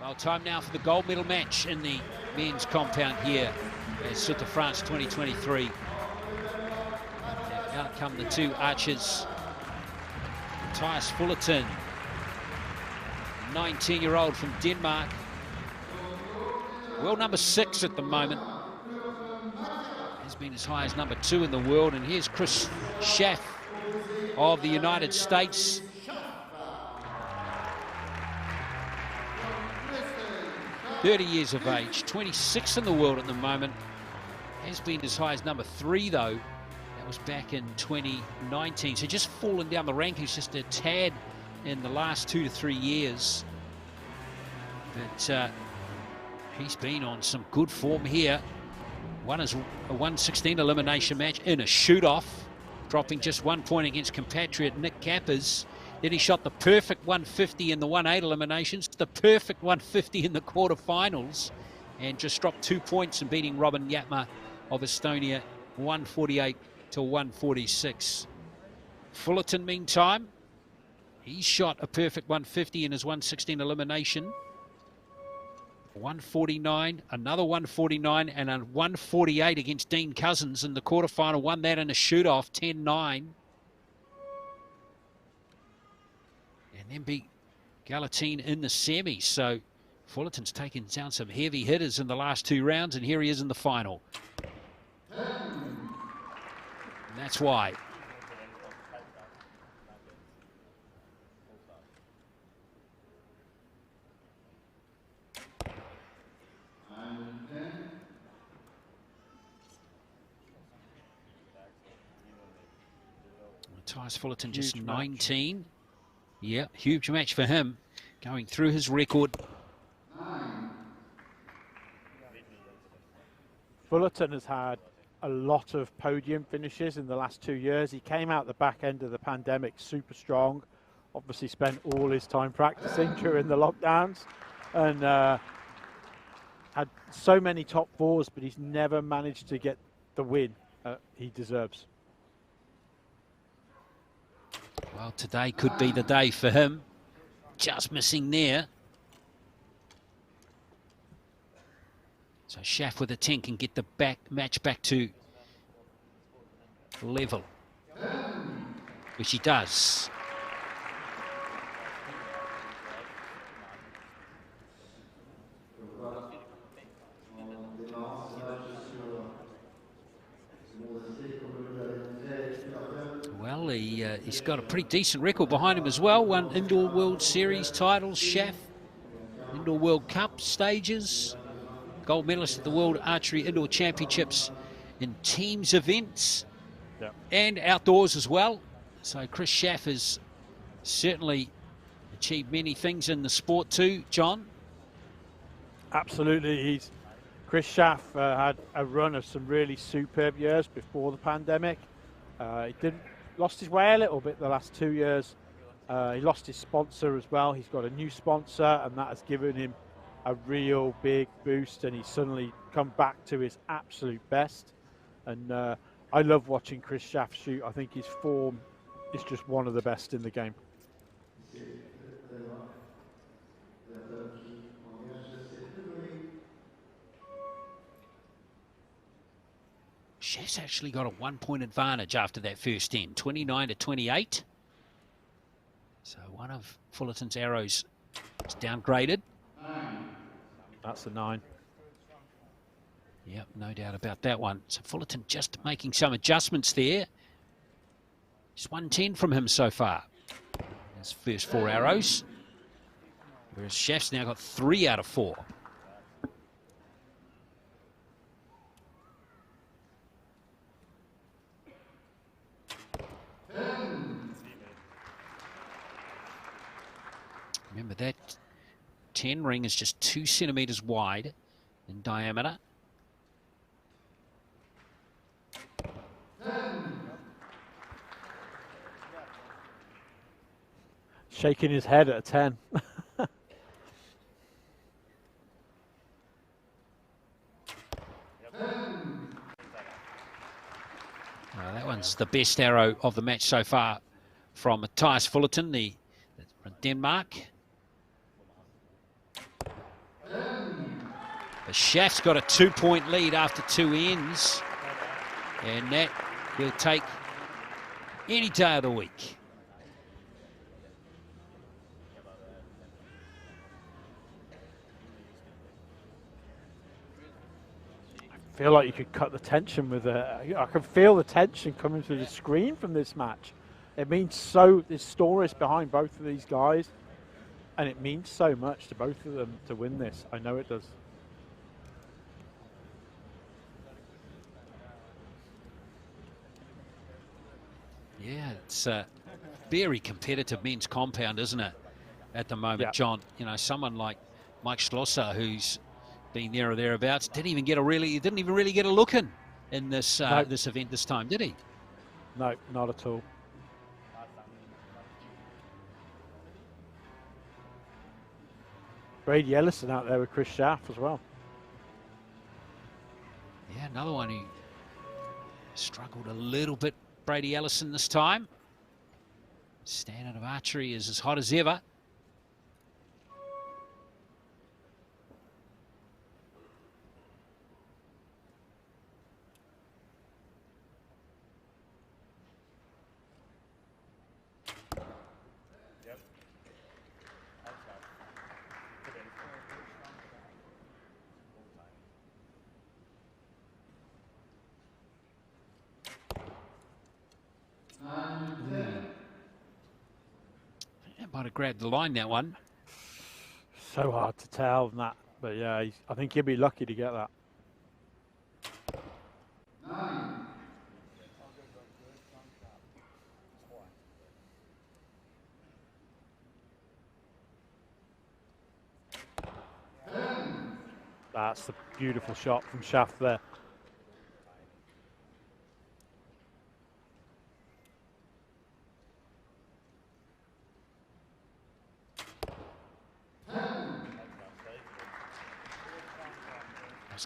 Well, time now for the gold medal match in the men's compound here at Sud de France 2023. Out come the two archers. Mathias Fullerton, 19-year-old from Denmark. World number 6 at the moment. Has been as high as number 2 in the world. And here's Kris Schaff of the United States. "30 years of age, 26 in the world at the moment. Has been as high as number 3 though. That was back in 2019. So just fallen down the rankings just a tad in the last 2 to 3 years. But he's been on some good form here. Won his a 1/16 elimination match in a shoot-off, dropping just 1 point against compatriot Nick Kappers. Then he shot the perfect 150 in the 1/8 eliminations, the perfect 150 in the quarterfinals, and just dropped 2 points in beating Robin Jatma of Estonia, 148 to 146. Fullerton, meantime, he shot a perfect 150 in his 1/16 elimination. 149, another 149, and a 148 against Dean Cousins in the quarterfinal. Won that in a shoot-off, 10-9. And then beat Galatine in the semis. So Fullerton's taken down some heavy hitters in the last 2 rounds, and here he is in the final. And that's why. Mathias Fullerton just 19. Yeah, huge match for him, going through his record. Fullerton has had a lot of podium finishes in the last 2 years. He came out the back end of the pandemic super strong, obviously spent all his time practicing during the lockdowns, and had so many top 4s, but he's never managed to get the win he deserves. Well, today could be the day for him. Just missing there. So Schaff with a 10 can get the match back to level, which he does. Well, he's got a pretty decent record behind him as well. Won Indoor World Series titles, Schaff. Indoor World Cup stages. Gold medalist at the World Archery Indoor Championships in teams events. Yep. And outdoors as well. So Kris Schaff has certainly achieved many things in the sport too, John. Absolutely. Kris Schaff had a run of some really superb years before the pandemic. He lost his way a little bit the last 2 years. He lost his sponsor as well. He's got a new sponsor, and that has given him a real big boost, and he's suddenly come back to his absolute best. And I love watching Kris Schaff shoot. I think his form is just one of the best in the game. Schaff's actually got a 1-point advantage after that first end, 29 to 28. So one of Fullerton's arrows is downgraded. That's a 9. Yep, no doubt about that one. So Fullerton just making some adjustments there. Just 110 from him so far. His first 4 arrows. Whereas Schaff's now got 3 out of 4. Remember that 10 ring is just 2 centimeters wide in diameter. Shaking his head at a 10. That one's the best arrow of the match so far from Mathias Fullerton, from Denmark. Schaff's got a 2-point lead after 2 ends, and that he'll take any day of the week. I feel like you could cut the tension with I can feel the tension coming through the screen from this match. It means so, there's stories behind both of these guys, and it means so much to both of them to win this. I know it does. Yeah, it's a very competitive men's compound, isn't it, at the moment, yeah. John? You know, someone like Mike Schlosser, who's been there or thereabouts, didn't even really get a look in this No. this event this time, did he? No, not at all. Brady Ellison out there with Kris Schaff as well. Yeah, another one who struggled a little bit, Brady Ellison this time. Standard of archery is as hot as ever. Might have grabbed the line, that one. So hard to tell that, but yeah, I think he'll be lucky to get that. That's the beautiful shot from Schaff there.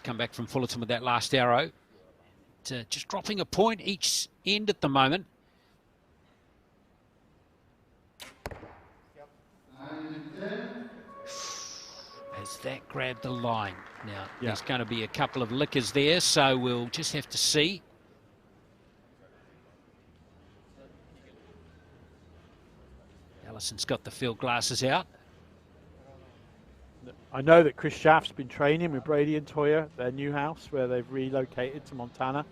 Come back from Fullerton with that last arrow. Just dropping a point each end at the moment. Has that grabbed the line? Now, there's going to be a couple of lickers there, so we'll just have to see. Allison's got the field glasses out. I know that Kris Schaff's been training with Brady and Toya, their new house, where they've relocated to Montana.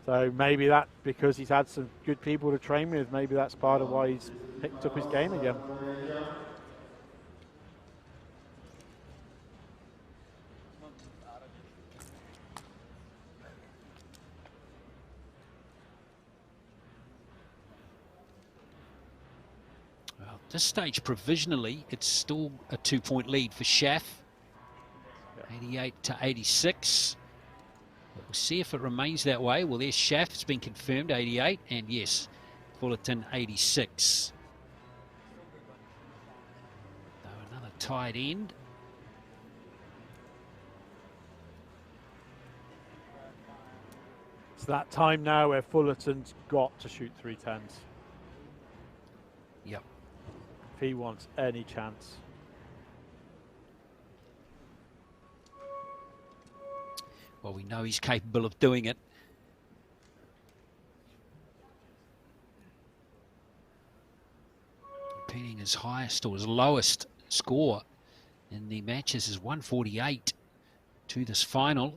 So maybe that, because he's had some good people to train with, maybe that's part of why he's picked up his game again. At this stage, provisionally, it's still a 2-point lead for Schaff, 88 to 86. But we'll see if it remains that way. Well, there's Schaff, it's been confirmed, 88, and yes, Fullerton, 86. So another tight end. It's that time now where Fullerton's got to shoot 310s. Yep. If he wants any chance. Well, we know he's capable of doing it. Repeating his highest or his lowest score in the matches is 148 to this final.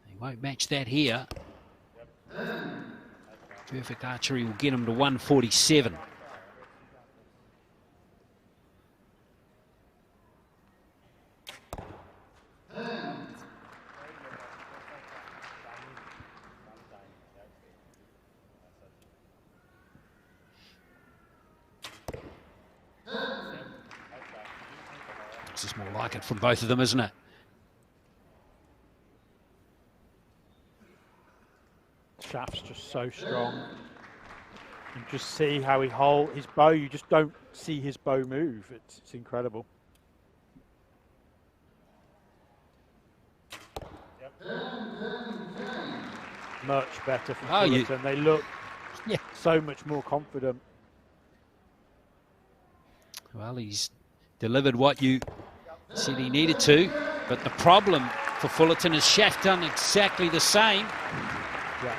He won't match that here. Perfect archery will get him to 147. This is more like it from both of them, isn't it? Schaff's just so strong. You just see how he holds his bow. You just don't see his bow move. It's incredible. Much better from Fullerton. They look so much more confident. Well, he's delivered what you said he needed to. But the problem for Fullerton is Schaff done exactly the same. Yeah.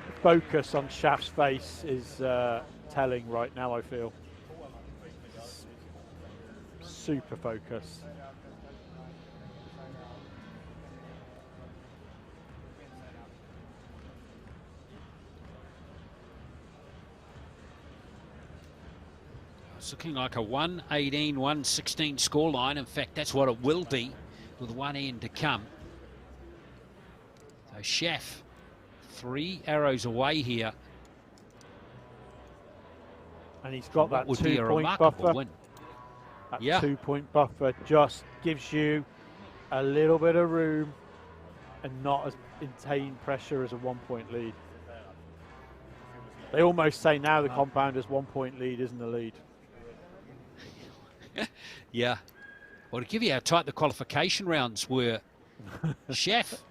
The focus on Schaff's face is telling right now, I feel. Super focus. It's looking like a 118, 116 scoreline. In fact, that's what it will be with one end to come. So Schaff, 3 arrows away here. And he's got that would be a 2-point remarkable buffer. win. That Yeah. 2-point buffer just gives you a little bit of room and not as intense pressure as a 1-point lead. They almost say now the compounder's 1-point lead isn't a lead. Yeah. Well, to give you how tight the qualification rounds were, Schaff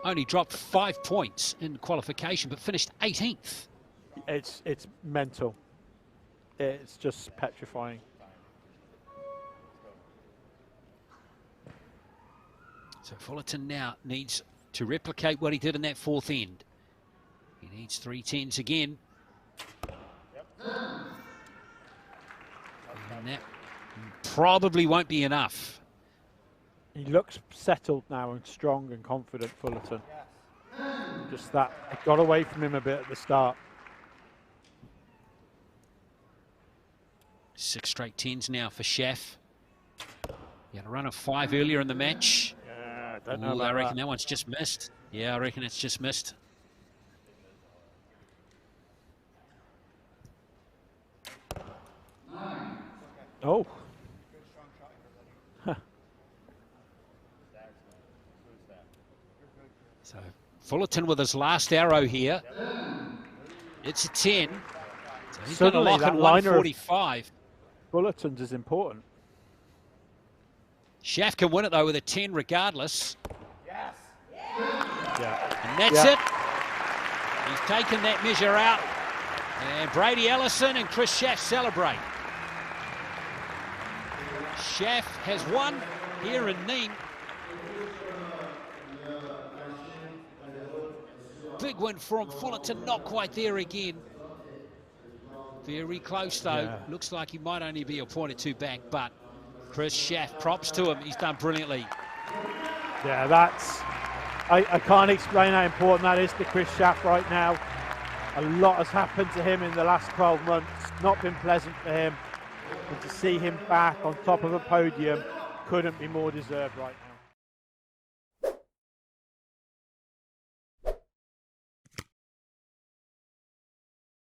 only dropped 5 points in qualification, but finished 18th. It's mental. It's just petrifying. So Fullerton now needs to replicate what he did in that 4th end. He needs 3 10s again. And that probably won't be enough. He looks settled now and strong and confident, Fullerton. Just that, it got away from him a bit at the start. 6 straight 10s now for Schaff. He had a run of 5 earlier in the match. Yeah, I don't know about I reckon that one's just missed. Yeah, I reckon it's just missed. Oh. So Fullerton with his last arrow here. It's a 10. So he's going to Suddenly lock that in liner of 145. Fullerton's is important. Schaff can win it though with a 10 regardless. Yes. Yeah. And that's it. He's taken that measure out. And Brady Ellison and Kris Schaff celebrate. Schaff has won here in Nimes. Big win from Fullerton, not quite there again. Very close though. Yeah. Looks like he might only be a point or 2 back, but Kris Schaff, props to him. He's done brilliantly. Yeah, that's... I can't explain how important that is to Kris Schaff right now. A lot has happened to him in the last 12 months. Not been pleasant for him. And to see him back on top of a podium couldn't be more deserved right now.